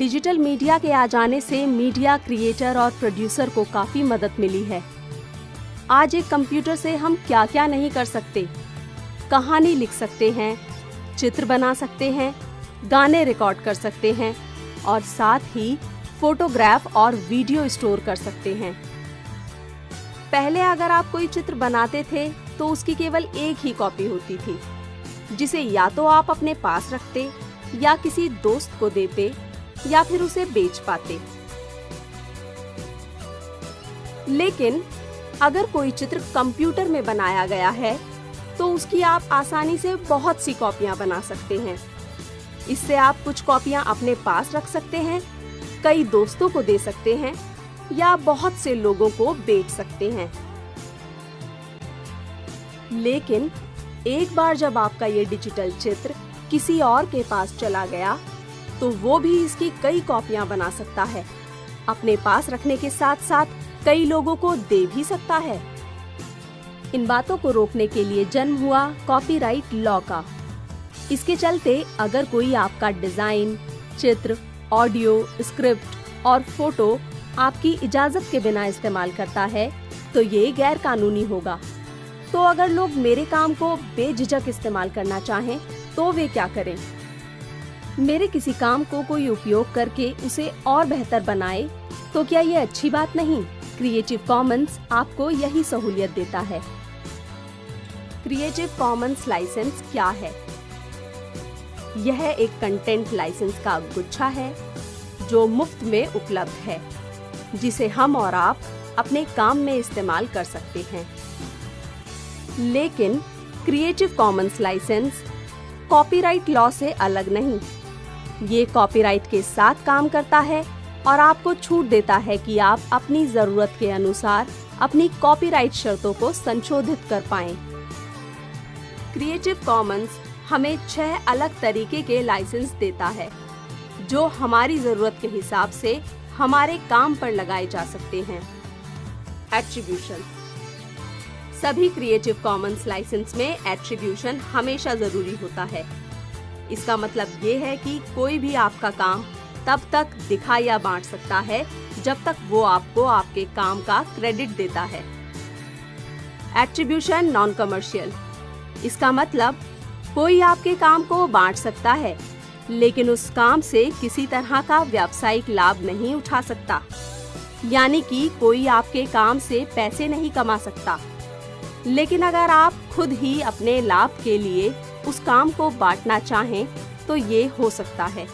Digital media के आ जाने से मीडिया क्रिएटर और प्रोड्यूसर को काफी मदद मिली है। आज एक कंप्यूटर से हम क्या क्या नहीं कर सकते। कहानी लिख सकते हैं, चित्र बना सकते हैं, गाने रिकॉर्ड कर सकते हैं और साथ ही फोटोग्राफ और वीडियो स्टोर कर सकते हैं। पहले अगर आप कोई चित्र बनाते थे तो उसकी केवल एक ही कॉपी होती थी, जिसे या तो आप अपने पास रखते या किसी दोस्त को देते या फिर उसे बेच पाते। लेकिन अगर कोई चित्र कंप्यूटर में बनाया गया है तो उसकी आप आसानी से बहुत सी कॉपियां बना सकते हैं। इससे आप कुछ कॉपियां अपने पास रख सकते हैं, कई दोस्तों को दे सकते हैं या बहुत से लोगों को बेच सकते हैं। लेकिन एक बार जब आपका ये डिजिटल चित्र किसी और के पास चला गया तो वो भी इसकी कई कॉपियां बना सकता है। अपने पास रखने के साथ साथ कई लोगों को दे भी सकता है। इन बातों को रोकने के लिए जन्म हुआ कॉपीराइट लॉ का। इसके चलते अगर कोई आपका डिजाइन, चित्र, ऑडियो, स्क्रिप्ट और फोटो आपकी इजाजत के बिना इस्तेमाल करता है तो ये गैर कानूनी होगा। तो अगर लोग मेरे काम को बेझिझक इस्तेमाल करना चाहें तो वे क्या करें? मेरे किसी काम को कोई उपयोग करके उसे और बेहतर बनाए तो क्या ये अच्छी बात नहीं? क्रिएटिव कॉमन्स आपको यही सहूलियत देता है। क्रिएटिव कॉमन्स लाइसेंस क्या है? यह एक कंटेंट लाइसेंस का गुच्छा है जो मुफ्त में उपलब्ध है, जिसे हम और आप अपने काम में इस्तेमाल कर सकते हैं। लेकिन creative commons licence copyright law से अलग नहीं। ये कॉपीराइट के साथ काम करता है और आपको छूट देता है कि आप अपनी जरूरत के अनुसार अपनी कॉपीराइट शर्तों को संशोधित कर पाएं। क्रिएटिव कॉमन्स हमें 6 अलग तरीके के लाइसेंस देता है जो हमारी जरूरत के हिसाब से हमारे काम पर लगाए जा सकते हैं। एट्रीब्यूशन। सभी क्रिएटिव कॉमन्स लाइसेंस में एट्रीब्यूशन हमेशा जरूरी होता है। इसका मतलब ये है कि कोई भी आपका काम तब तक दिखा या बांट सकता है जब तक वो आपको आपके काम का क्रेडिट देता है। Attribution non commercial. इसका मतलब कोई आपके काम को बांट सकता है लेकिन उस काम से किसी तरह का व्यावसायिक लाभ नहीं उठा सकता, यानी कि कोई आपके काम से पैसे नहीं कमा सकता। लेकिन अगर आप खुद ही अपने लाभ के लिए उस काम को बांटना चाहें तो ये हो सकता है।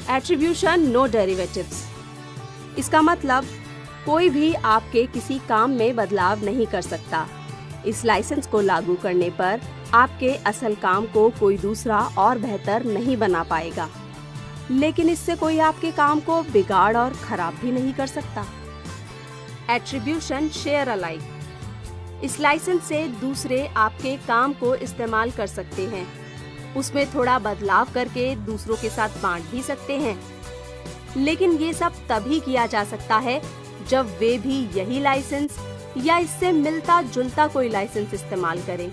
Attribution no derivatives. इसका मतलब कोई भी आपके किसी काम में बदलाव नहीं कर सकता। इस लाइसेंस को लागू करने पर आपके असल काम को कोई दूसरा और बेहतर नहीं बना पाएगा, लेकिन इससे कोई आपके काम को बिगाड़ और खराब भी नहीं कर सकता। Attribution share alike. इस लाइसेंस से दूसरे आपके काम को इस्तेमाल कर सकते हैं, उसमें थोड़ा बदलाव करके दूसरों के साथ बांट भी सकते हैं, लेकिन ये सब तभी किया जा सकता है जब वे भी यही लाइसेंस या इससे मिलता जुलता कोई लाइसेंस इस्तेमाल करें।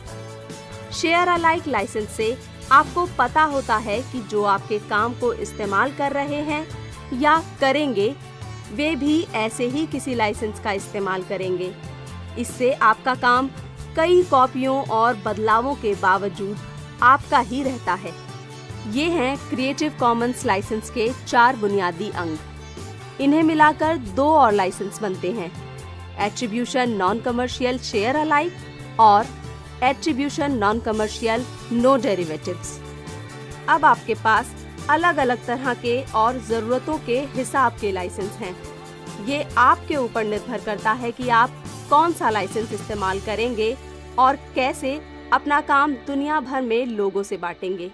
शेयर अलाइक लाइसेंस से आपको पता होता है कि जो आपके काम को इस्तेमाल कर रहे हैं या करेंगे वे भी ऐसे ही किसी लाइसेंस का इस्तेमाल करेंगे। इससे आपका काम कई कॉपियों और बदलावों के बावजूद आपका ही रहता है। ये हैं क्रिएटिव कॉमन्स लाइसेंस के 4 बुनियादी अंग। इन्हें मिलाकर 2 और लाइसेंस बनते हैं, attribution non commercial share alike और attribution non commercial no derivatives. अब आपके पास अलग अलग तरह के और जरूरतों के हिसाब के लाइसेंस हैं। ये आपके ऊपर निर्भर करता है कि आप कौन सा लाइसेंस इस्तेमाल करेंगे और कैसे अपना काम दुनिया भर में लोगों से बांटेंगे।